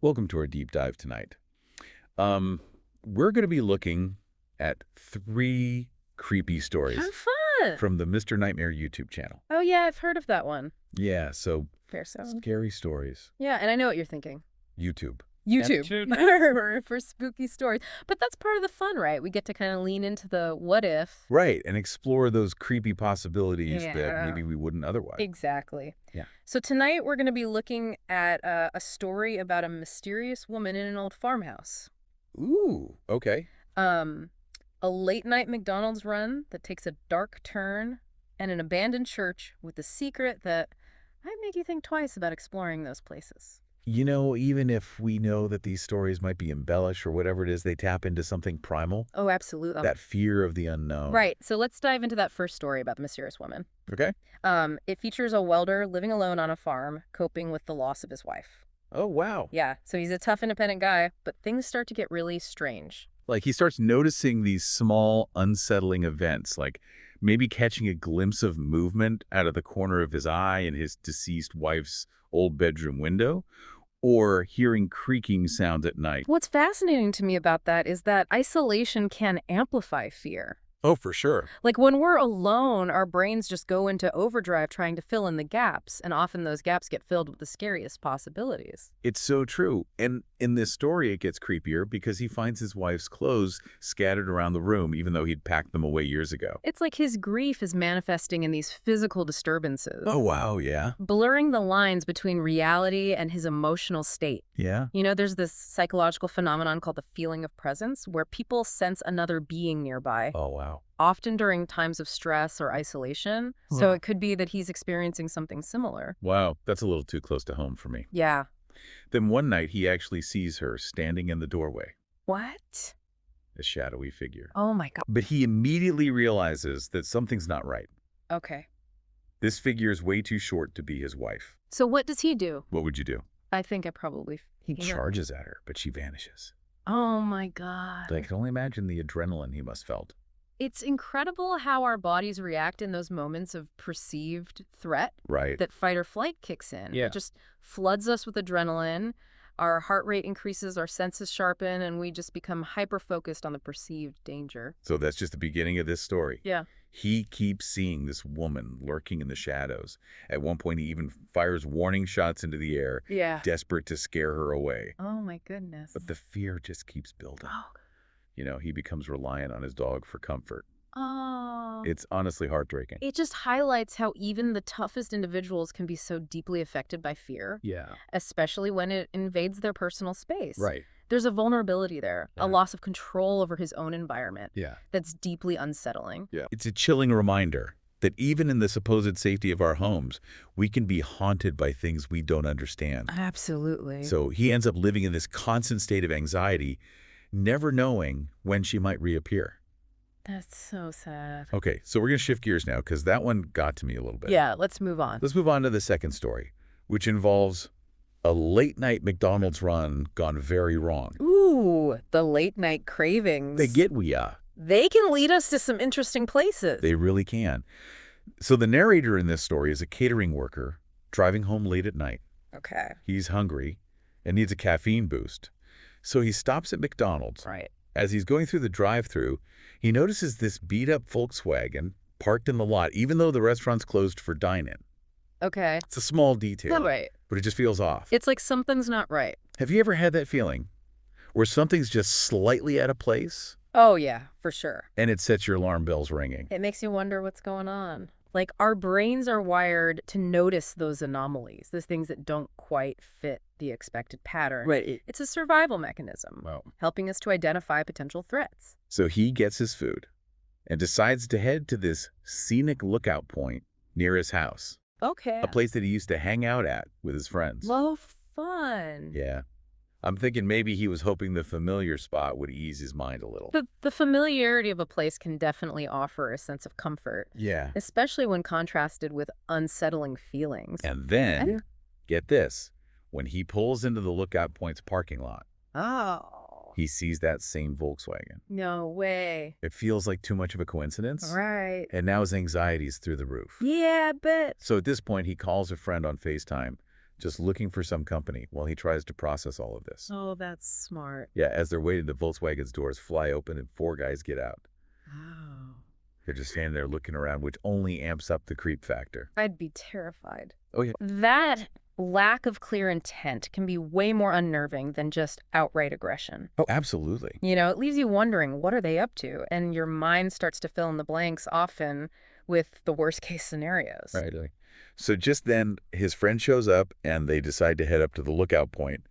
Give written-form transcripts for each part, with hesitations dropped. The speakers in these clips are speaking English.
Welcome to our deep dive tonight. Um, we're going to be looking at 3 creepy How stories fun! from the Mr. Nightmare YouTube channel. Oh, yeah, I've heard of that one. Yeah, so Fair sound. scary stories. Yeah, and I know what you're thinking. YouTube. YouTube. For spooky stories. But that's part of the fun, right? We get to kind of lean into the what if. Right, and explore those creepy possibilities that Yeah. maybe we wouldn't otherwise. Exactly. Yeah. So tonight we're going to be looking at a story about a mysterious woman in an old farmhouse. Ooh, okay. A late-night McDonald's run that takes a dark turn, and an abandoned church with a secret that might make you think twice about exploring those places. You know, even if we know that these stories might be embellished or whatever it is, they tap into something primal, Oh, absolutely. that fear of the unknown. Right. So let's dive into that first story about the mysterious woman. Okay. It features a welder living alone on a farm, coping with the loss of his wife. Oh, wow. Yeah, so he's a tough, independent guy, but things start to get really strange. Like he starts noticing these small, unsettling events, like maybe catching a glimpse of movement out of the corner of his eye in his deceased wife's old bedroom window, or hearing creaking sounds at night. What's fascinating to me about that is that isolation can amplify fear. Oh, for sure. Like when we're alone, our brains just go into overdrive trying to fill in the gaps, and often those gaps get filled with the scariest possibilities. It's so true. And in this story, it gets creepier because he finds his wife's clothes scattered around the room, even though he'd packed them away years ago. It's like his grief is manifesting in these physical disturbances, Oh, wow, yeah. blurring the lines between reality and his emotional state. Yeah? You know, there's this psychological phenomenon called the feeling of presence, where people sense another being nearby, Oh, wow. often during times of stress or isolation. So it could be that he's experiencing something similar. Wow, that's a little too close to home for me. Yeah. Then one night, he actually sees her standing in the doorway, What? a shadowy figure. Oh my God. But he immediately realizes that something's not right. Okay. This figure is way too short to be his wife. So what does he do? What would you do? I think I probably... He charges at her, but she vanishes. Oh my God. I can only imagine the adrenaline he must felt. It's incredible how our bodies react in those moments of perceived threat. Right. That fight or flight kicks in. Yeah. It just floods us with adrenaline. Our heart rate increases, our senses sharpen, and we just become hyper-focused on the perceived danger. So that's just the beginning of this story. Yeah. He keeps seeing this woman lurking in the shadows. At one point, he even fires warning shots into the air, Yeah. desperate to scare her away. Oh my goodness. But the fear just keeps building. Oh. You know, he becomes reliant on his dog for comfort. Oh. It's honestly heartbreaking. It just highlights how even the toughest individuals can be so deeply affected by fear, Yeah. especially when it invades their personal space. Right. There's a vulnerability there, Yeah. a loss of control over his own environment. Yeah. That's deeply unsettling. Yeah. It's a chilling reminder that even in the supposed safety of our homes, we can be haunted by things we don't understand. Absolutely. So he ends up living in this constant state of anxiety, never knowing when she might reappear. That's so sad. Okay, so we're going to shift gears now because that one got to me a little bit. Yeah, let's move on. Let's move on to the second story, which involves a late-night McDonald's run gone very wrong. Ooh, the late-night cravings. They get we ya. They can lead us to some interesting places. They really can. So the narrator in this story is a catering worker driving home late at night. Okay. He's hungry and needs a caffeine boost. So he stops at McDonald's. Right. As he's going through the drive-thru, he notices this beat-up Volkswagen parked in the lot, even though the restaurant's closed for dine-in. Okay. It's a small detail, Right. but it just feels off. It's like something's not right. Have you ever had that feeling where something's just slightly out of place Oh, yeah, for sure. and it sets your alarm bells ringing? It makes you wonder what's going on. Like, our brains are wired to notice those anomalies, those things that don't quite fit the expected pattern. Right. It's a survival mechanism, Wow. helping us to identify potential threats. So he gets his food and decides to head to this scenic lookout point near his house, Okay. a place that he used to hang out at with his friends. Love fun. Yeah. I'm thinking maybe he was hoping the familiar spot would ease his mind a little. The familiarity of a place can definitely offer a sense of comfort, Yeah. especially when contrasted with unsettling feelings. And then, get this, when he pulls into the lookout point's parking lot, Oh. he sees that same Volkswagen. No way. It feels like too much of a coincidence. Right. And now his anxiety's through the roof. Yeah, but... So at this point, he calls a friend on FaceTime just looking for some company while he tries to process all of this. Oh, that's smart. Yeah, as they're waiting, the Volkswagen's doors fly open and 4 guys get out. Wow. They're just standing there looking around, which only amps up the creep factor. I'd be terrified. Oh, yeah. That lack of clear intent can be way more unnerving than just outright aggression. Oh, absolutely. It leaves you wondering, what are they up to? And your mind starts to fill in the blanks, often with the worst case scenarios. Right. So just then, his friend shows up, and they decide to head up to the lookout point,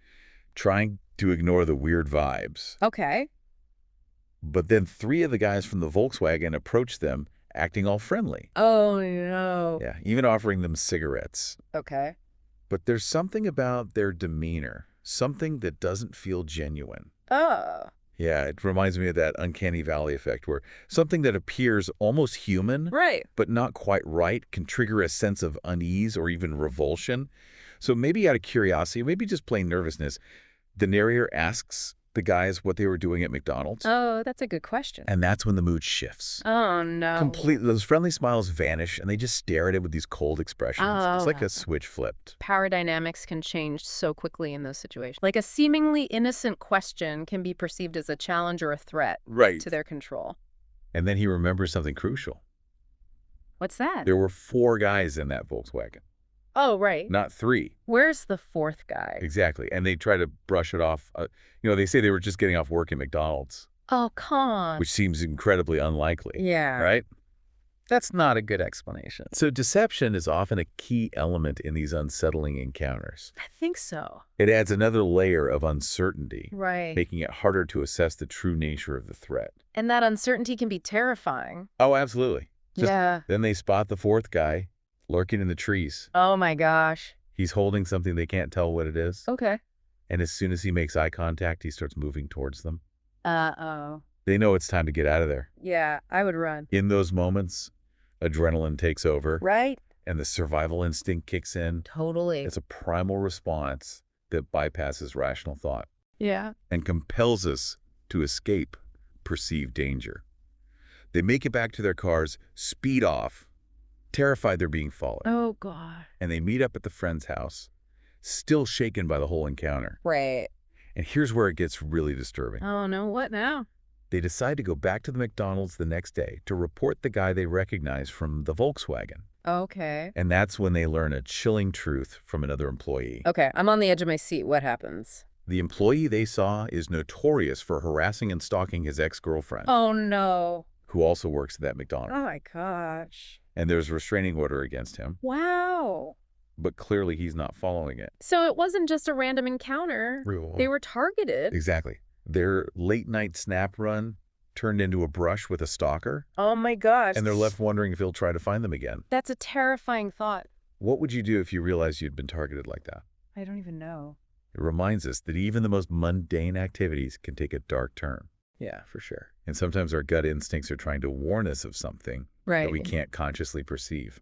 trying to ignore the weird vibes. Okay. But then 3 of the guys from the Volkswagen approach them, acting all friendly. Oh, no. Yeah, even offering them cigarettes. Okay. But there's something about their demeanor, something that doesn't feel genuine. Oh. Yeah, it reminds me of that uncanny valley effect where something that appears almost human, Right. but not quite right, can trigger a sense of unease or even revulsion. So maybe out of curiosity, maybe just plain nervousness, the narrator asks the guys what they were doing at McDonald's. Oh, that's a good question. And that's when the mood shifts. Oh, no. Completely, those friendly smiles vanish, and they just stare at it with these cold expressions. Oh, It's like no. a switch flipped. Power dynamics can change so quickly in those situations. Like a seemingly innocent question can be perceived as a challenge or a threat Right. to their control. And then he remembers something crucial. What's that? There were 4 guys in that Volkswagen, Oh, right. not 3. Where's the 4th guy? Exactly. And they try to brush it off. They say they were just getting off work at McDonald's, Oh, come on. which seems incredibly unlikely. Yeah. Right? That's not a good explanation. So deception is often a key element in these unsettling encounters. I think so. It adds another layer of uncertainty, Right. making it harder to assess the true nature of the threat. And that uncertainty can be terrifying. Oh, absolutely. Yeah. Then they spot the 4th guy lurking in the trees. Oh, my gosh. He's holding something they can't tell what it is. Okay. And as soon as he makes eye contact, he starts moving towards them. Uh-oh. They know it's time to get out of there. Yeah, I would run. In those moments, adrenaline takes over, Right? and the survival instinct kicks in. Totally. It's a primal response that bypasses rational thought Yeah. and compels us to escape perceived danger. They make it back to their cars, speed off, terrified they're being followed, Oh, God. and they meet up at the friend's house, still shaken by the whole encounter. Right. And here's where it gets really disturbing. Oh, no. What now? They decide to go back to the McDonald's the next day to report the guy they recognize from the Volkswagen. Okay. And that's when they learn a chilling truth from another employee. Okay, I'm on the edge of my seat. What happens? The employee they saw is notorious for harassing and stalking his ex-girlfriend, Oh, no. who also works at that McDonald's. Oh, my gosh. And there's a restraining order against him, Wow. but clearly he's not following it. So it wasn't just a random encounter. They were targeted. Exactly. Their late-night snap run turned into a brush with a stalker, Oh, my gosh. and they're left wondering if he'll try to find them again. That's a terrifying thought. What would you do if you realized you'd been targeted like that? I don't even know. It reminds us that even the most mundane activities can take a dark turn. Yeah, for sure. And sometimes our gut instincts are trying to warn us of something Right. that we can't consciously perceive.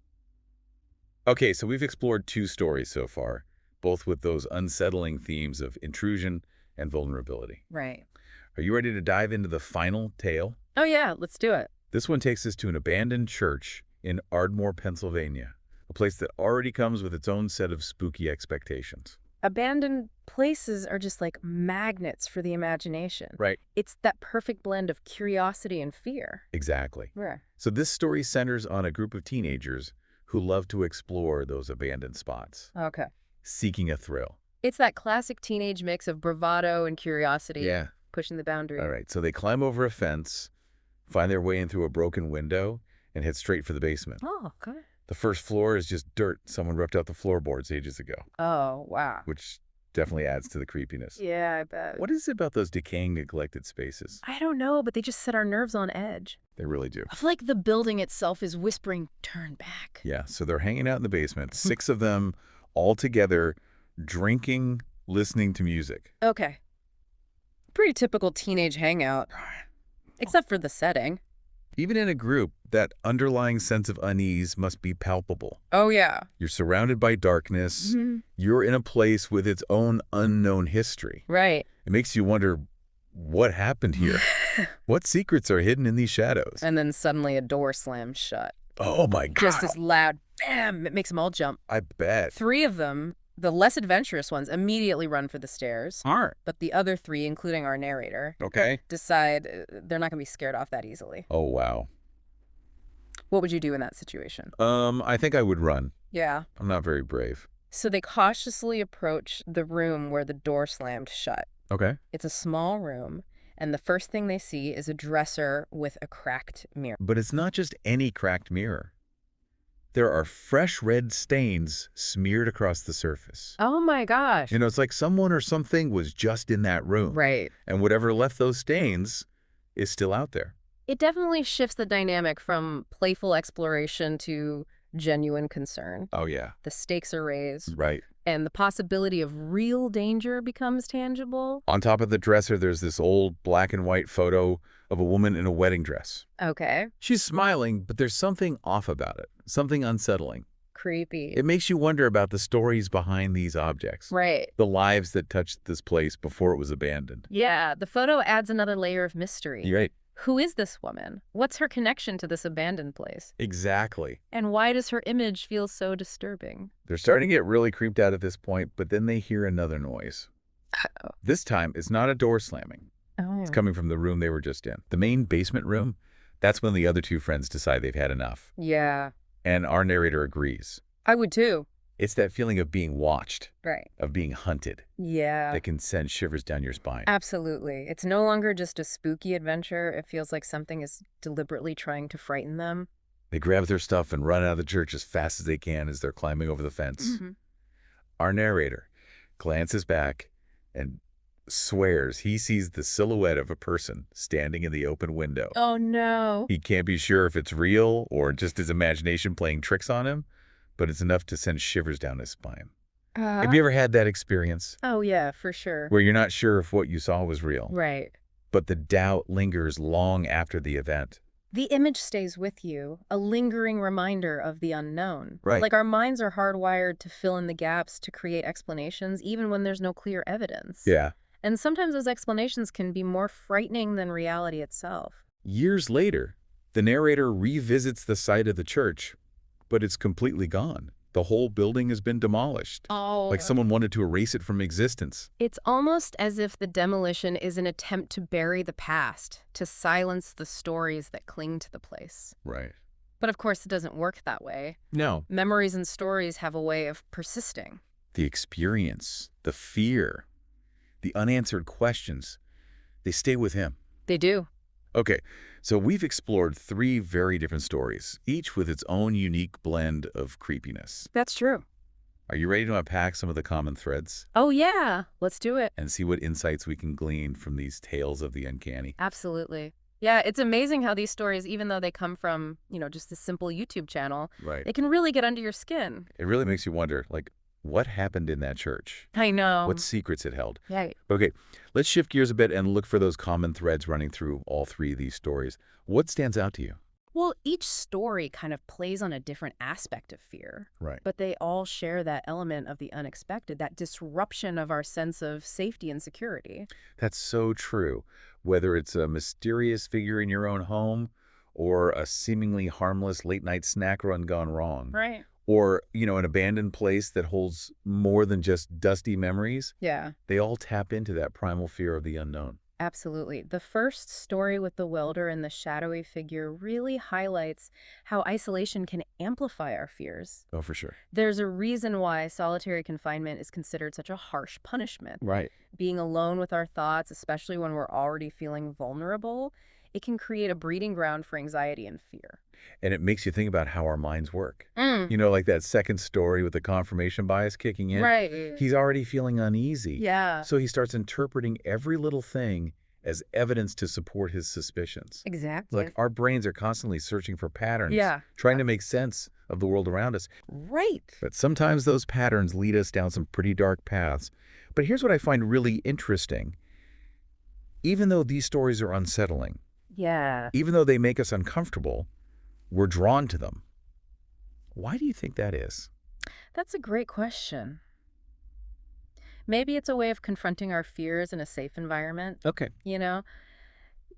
Okay, so we've explored 2 stories so far, both with those unsettling themes of intrusion and vulnerability. Right. Are you ready to dive into the final tale? Oh, yeah, let's do it. This one takes us to an abandoned church in Ardmore, Pennsylvania, a place that already comes with its own set of spooky expectations. Abandoned places are just like magnets for the imagination. Right. It's that perfect blend of curiosity and fear. Exactly. Yeah. So this story centers on a group of teenagers who love to explore those abandoned spots, Okay. seeking a thrill. It's that classic teenage mix of bravado and curiosity. Pushing the boundary. All right. So they climb over a fence, find their way in through a broken window, and head straight for the basement. Oh, okay. The first floor is just dirt. Someone ripped out the floorboards ages ago, Oh, wow. which definitely adds to the creepiness. Yeah, I bet. What is it about those decaying, neglected spaces? I don't know, but they just set our nerves on edge. They really do. I feel like the building itself is whispering, turn back. Yeah, so they're hanging out in the basement, 6 of them all together, drinking, listening to music. Okay. Pretty typical teenage hangout. Except for the setting. Even in a group, that underlying sense of unease must be palpable. Oh, yeah. You're surrounded by darkness. You're in a place with its own unknown history. Right. It makes you wonder, what happened here? What secrets are hidden in these shadows? And then suddenly a door slams shut. Oh my God. Just this loud bam. It makes them all jump. I bet. 3 of them The less adventurous ones immediately run for the stairs, Smart. but the other three, including our narrator, Okay. decide they're not going to be scared off that easily. Oh, wow. What would you do in that situation? I think I would run. Yeah. I'm not very brave. So they cautiously approach the room where the door slammed shut. Okay. It's a small room, and the first thing they see is a dresser with a cracked mirror. But it's not just any cracked mirror. There are fresh red stains smeared across the surface. Oh my gosh. You know, it's like someone or something was just in that room. Right. And whatever left those stains is still out there. It definitely shifts the dynamic from playful exploration to genuine concern. Oh, yeah. The stakes are raised, Right. and the possibility of real danger becomes tangible. On top of the dresser, there's this old black and white photo of a woman in a wedding dress. Okay. She's smiling, but there's something off about it, something unsettling. Creepy. It makes you wonder about the stories behind these objects, Right. the lives that touched this place before it was abandoned. Yeah, the photo adds another layer of mystery. You're right. Who is this woman? What's her connection to this abandoned place? Exactly. And why does her image feel so disturbing? They're starting to get really creeped out at this point, but then they hear another noise. Uh-oh. This time, it's not a door slamming. Oh. It's coming from the room they were just in. The main basement room, that's when the other two friends decide they've had enough. Yeah. And our narrator agrees. I would too. It's that feeling of being watched, Right. of being hunted, Yeah. that can send shivers down your spine. Absolutely. It's no longer just a spooky adventure. It feels like something is deliberately trying to frighten them. They grab their stuff and run out of the church as fast as they can as they're climbing over the fence. Our narrator glances back and swears he sees the silhouette of a person standing in the open window. Oh, no. He can't be sure if it's real or just his imagination playing tricks on him, but it's enough to send shivers down his spine. Have you ever had that experience Oh, yeah, for sure. where you're not sure if what you saw was real, Right. but the doubt lingers long after the event? The image stays with you, a lingering reminder of the unknown. Right. Like our minds are hardwired to fill in the gaps, to create explanations, even when there's no clear evidence. Yeah. And sometimes those explanations can be more frightening than reality itself. Years later, the narrator revisits the site of the church, but it's completely gone. The whole building has been demolished. Oh. Like someone wanted to erase it from existence. It's almost as if the demolition is an attempt to bury the past, to silence the stories that cling to the place. Right. But of course, it doesn't work that way. No. Memories and stories have a way of persisting. The experience, the fear, the unanswered questions, they stay with him. They do. Okay, so we've explored 3 very different stories, each with its own unique blend of creepiness. That's true. Are you ready to unpack some of the common threads Oh, yeah. Let's do it. and see what insights we can glean from these tales of the uncanny? Absolutely. Yeah, it's amazing how these stories, even though they come from, just a simple YouTube channel, Right. they can really get under your skin. It really makes you wonder, like, what happened in that church? I know. What secrets it held? Yeah. Okay, let's shift gears a bit and look for those common threads running through all 3 of these stories. What stands out to you? Well, each story kind of plays on a different aspect of fear, Right. but they all share that element of the unexpected, that disruption of our sense of safety and security. That's so true. Whether it's a mysterious figure in your own home or a seemingly harmless late-night snack run gone wrong. Right. Or, an abandoned place that holds more than just dusty memories, Yeah. they all tap into that primal fear of the unknown. Absolutely. The first story with the welder and the shadowy figure really highlights how isolation can amplify our fears. Oh, for sure. There's a reason why solitary confinement is considered such a harsh punishment. Right. Being alone with our thoughts, especially when we're already feeling vulnerable, it can create a breeding ground for anxiety and fear. And it makes you think about how our minds work. Mm. Like that second story with the confirmation bias kicking in. Right. He's already feeling uneasy. Yeah. So he starts interpreting every little thing as evidence to support his suspicions. Exactly. Like our brains are constantly searching for patterns, Yeah. trying to make sense of the world around us. Right. But sometimes those patterns lead us down some pretty dark paths. But here's what I find really interesting. Even though these stories are unsettling, Yeah. even though they make us uncomfortable, we're drawn to them. Why do you think that is? That's a great question. Maybe it's a way of confronting our fears in a safe environment. Okay.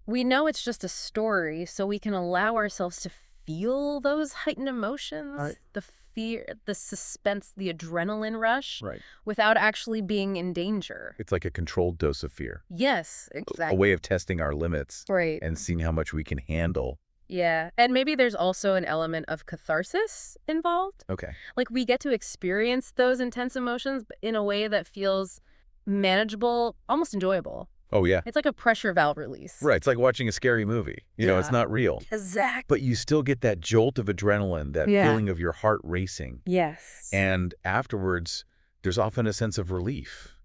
We know it's just a story, so we can allow ourselves to feel those heightened emotions. Right. The fear, the suspense, the adrenaline rush Right. without actually being in danger. It's like a controlled dose of fear, Yes, a exactly. way of testing our limits Right. and seeing how much we can handle. Yeah. And maybe there's also an element of catharsis involved. Okay. Like we get to experience those intense emotions but in a way that feels manageable, almost enjoyable. Oh, yeah. It's like a pressure valve release. Right. It's like watching a scary movie. It's Yeah. not real. Exactly. But you still get that jolt of adrenaline, that Yeah. feeling of your heart racing. Yes. And afterwards, there's often a sense of relief,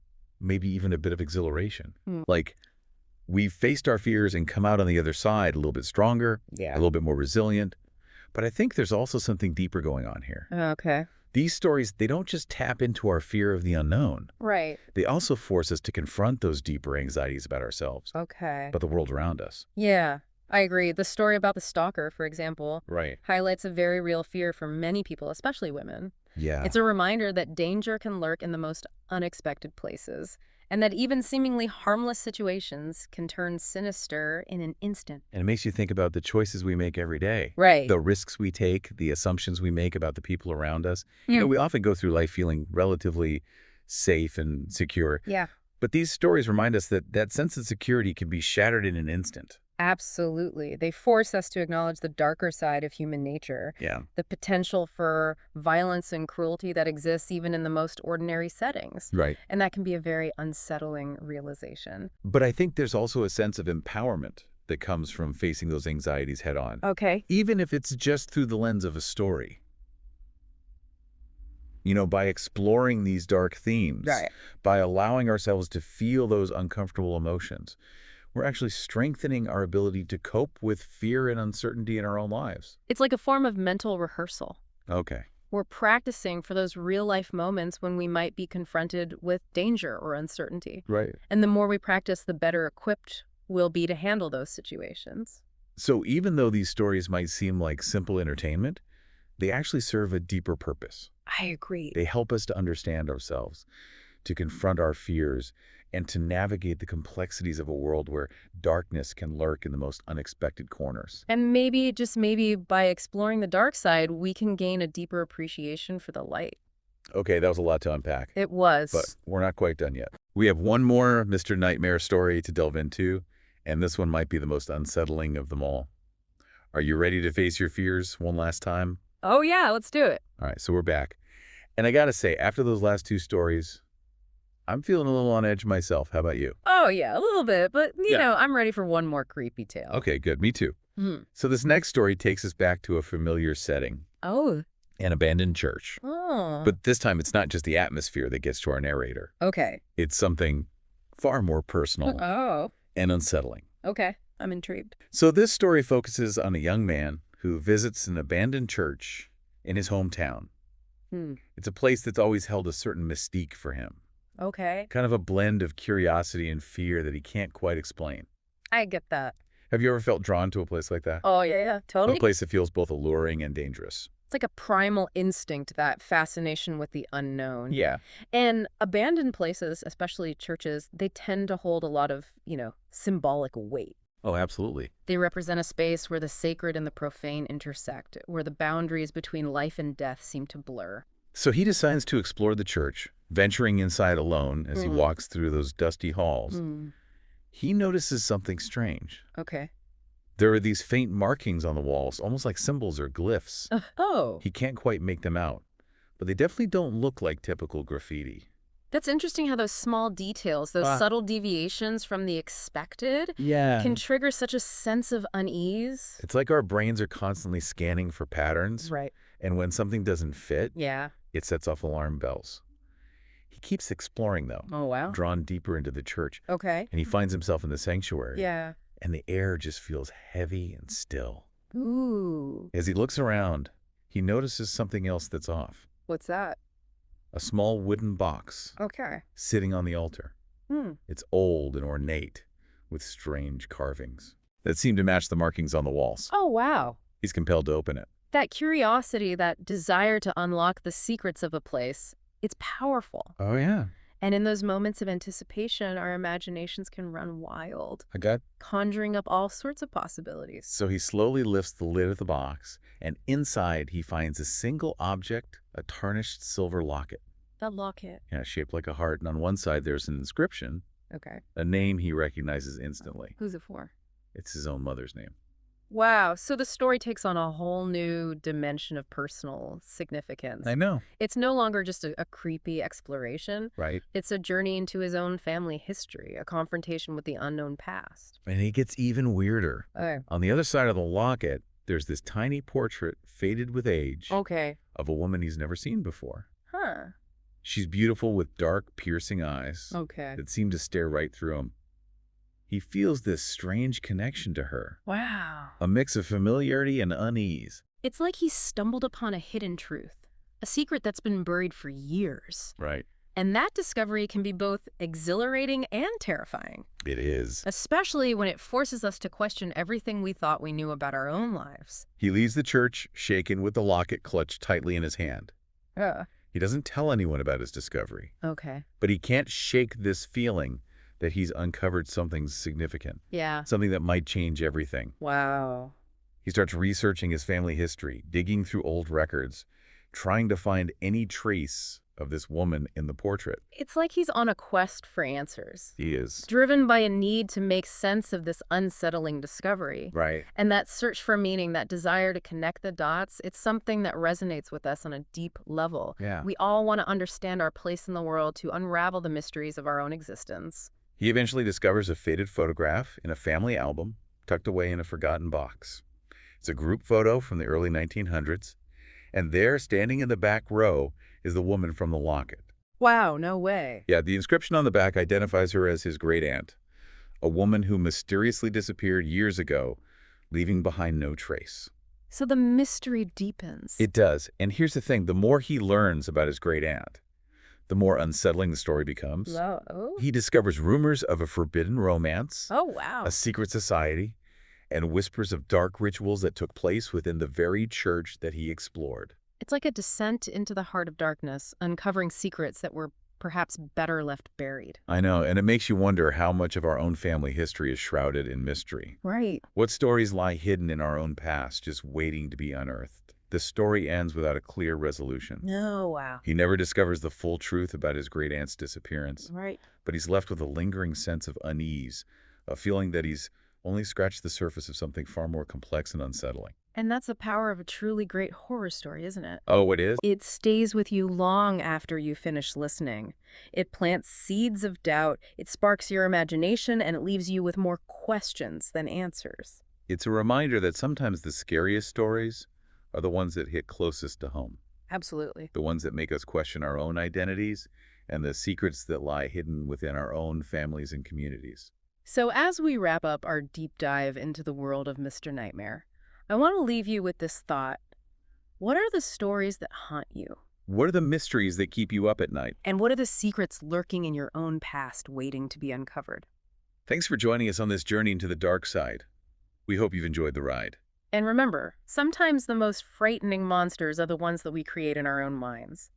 maybe even a bit of exhilaration. Like, we've faced our fears and come out on the other side a little bit stronger, a little bit more resilient. But I think there's also something deeper going on here. Okay. These stories, they don't just tap into our fear of the unknown. Right. They also force us to confront those deeper anxieties about ourselves, Okay. about the world around us. Yeah, I agree. The story about the stalker, for example, Right. highlights a very real fear for many people, especially women. Yeah. It's a reminder that danger can lurk in the most unexpected places, and that even seemingly harmless situations can turn sinister in an instant. And it makes you think about the choices we make every day. Right. The risks we take, the assumptions we make about the people around us. Yeah. We often go through life feeling relatively safe and secure. Yeah. But these stories remind us that that sense of security can be shattered in an instant. Absolutely. They force us to acknowledge the darker side of human nature, Yeah. the potential for violence and cruelty that exists even in the most ordinary settings. Right. And that can be a very unsettling realization. But I think there's also a sense of empowerment that comes from facing those anxieties head on, Okay. even if it's just through the lens of a story. By exploring these dark themes, Right. by allowing ourselves to feel those uncomfortable emotions, we're actually strengthening our ability to cope with fear and uncertainty in our own lives. It's like a form of mental rehearsal. Okay. We're practicing for those real-life moments when we might be confronted with danger or uncertainty. Right. And the more we practice, the better equipped we'll be to handle those situations. So even though these stories might seem like simple entertainment, they actually serve a deeper purpose. I agree. They help us to understand ourselves, to confront our fears, and to navigate the complexities of a world where darkness can lurk in the most unexpected corners. And maybe, just maybe, by exploring the dark side, we can gain a deeper appreciation for the light. Okay, that was a lot to unpack, It was. but we're not quite done yet. We have one more Mr. Nightmare story to delve into, and this one might be the most unsettling of them all. Are you ready to face your fears one last time? Oh, yeah, let's do it. All right, so we're back. And I gotta say, after those last two stories, I'm feeling a little on edge myself. How about you? Oh, yeah, a little bit. But, you Yeah. know, I'm ready for one more creepy tale. Okay, good. Me too. Hmm. So this next story takes us back to a familiar setting, Oh. an abandoned church. Oh. But this time, it's not just the atmosphere that gets to our narrator. Okay. It's something far more personal Oh. and unsettling. Okay. I'm intrigued. So this story focuses on a young man who visits an abandoned church in his hometown. Hmm. It's a place that's always held a certain mystique for him, Okay. kind of a blend of curiosity and fear that he can't quite explain. I get that. Have you ever felt drawn to a place like that? Oh, yeah, A totally. place that feels both alluring and dangerous. It's like a primal instinct, that fascination with the unknown. Yeah. And abandoned places, especially churches, they tend to hold a lot of, symbolic weight. Oh, absolutely. They represent a space where the sacred and the profane intersect, where the boundaries between life and death seem to blur. So he decides to explore the church, venturing inside alone as he Mhm. walks through those dusty halls. Hmm. He notices something strange. Okay. There are these faint markings on the walls, almost like symbols or glyphs. Oh, He can't quite make them out, but they definitely don't look like typical graffiti. that's interesting how those small details, those Ah. subtle deviations from the expected, Yeah. can trigger such a sense of unease. It's like our brains are constantly scanning for patterns, Right. and when something doesn't fit, Yeah. it sets off alarm bells. He keeps exploring, though, Oh, wow. drawn deeper into the church, Okay. and he finds himself in the sanctuary. Yeah. And the air just feels heavy and still. Ooh. As he looks around, he notices something else that's off. What's that? A small wooden box Okay. sitting on the altar. Hmm. It's old and ornate, with strange carvings that seem to match the markings on the walls. Oh, wow. He's compelled to open it. That curiosity, that desire to unlock the secrets of a place, it's powerful. Oh, yeah. And in those moments of anticipation, our imaginations can run wild, I got. conjuring up all sorts of possibilities. So he slowly lifts the lid of the box, and inside he finds a single object, a tarnished silver locket. That locket. Yeah, shaped like a heart, and on one side there's an inscription, Okay. a name he recognizes instantly. Who's it for? It's his own mother's name. Wow, so the story takes on a whole new dimension of personal significance. I know, It's no longer just a creepy exploration. right? It's a journey into his own family history, a confrontation with the unknown past. And it gets even weirder. Okay. On the other side of the locket, there's this tiny portrait, faded with age, Okay. of a woman he's never seen before. Huh. She's beautiful with dark, piercing eyes Okay. that seem to stare right through him. He feels this strange connection to her, Wow. a mix of familiarity and unease. It's like he stumbled upon a hidden truth, a secret that's been buried for years. Right. And that discovery can be both exhilarating and terrifying, It is. especially when it forces us to question everything we thought we knew about our own lives. He leaves the church, shaken with the locket clutched tightly in his hand. He doesn't tell anyone about his discovery, Okay. but he can't shake this feeling that he's uncovered something significant, Yeah. something that might change everything. Wow. He starts researching his family history, digging through old records, trying to find any trace of this woman in the portrait. It's like he's on a quest for answers, He is. driven by a need to make sense of this unsettling discovery. Right. And that search for meaning, that desire to connect the dots, it's something that resonates with us on a deep level. Yeah. We all want to understand our place in the world, to unravel the mysteries of our own existence. He eventually discovers a faded photograph in a family album tucked away in a forgotten box. It's a group photo from the early 1900s, and there, standing in the back row, is the woman from the locket. Wow, no way. Yeah, the inscription on the back identifies her as his great-aunt, a woman who mysteriously disappeared years ago, leaving behind no trace. So the mystery deepens. It does, and here's the thing, the more he learns about his great-aunt, the more unsettling the story becomes. Oh. He discovers rumors of a forbidden romance, Oh, wow. a secret society, and whispers of dark rituals that took place within the very church that he explored. It's like a descent into the heart of darkness, uncovering secrets that were perhaps better left buried. I know, and it makes you wonder how much of our own family history is shrouded in mystery. Right. What stories lie hidden in our own past, just waiting to be unearthed? The story ends without a clear resolution. Oh, wow. He never discovers the full truth about his great-aunt's disappearance, Right. but he's left with a lingering sense of unease, a feeling that he's only scratched the surface of something far more complex and unsettling. And that's the power of a truly great horror story, isn't it? Oh, it is? It stays with you long after you finish listening. It plants seeds of doubt, it sparks your imagination, and it leaves you with more questions than answers. It's a reminder that sometimes the scariest stories are the ones that hit closest to home, Absolutely. the ones that make us question our own identities and the secrets that lie hidden within our own families and communities. So as we wrap up our deep dive into the world of Mr. Nightmare, I want to leave you with this thought. What are the stories that haunt you? What are the mysteries that keep you up at night? And what are the secrets lurking in your own past waiting to be uncovered? Thanks for joining us on this journey into the dark side. We hope you've enjoyed the ride. And remember, sometimes the most frightening monsters are the ones that we create in our own minds.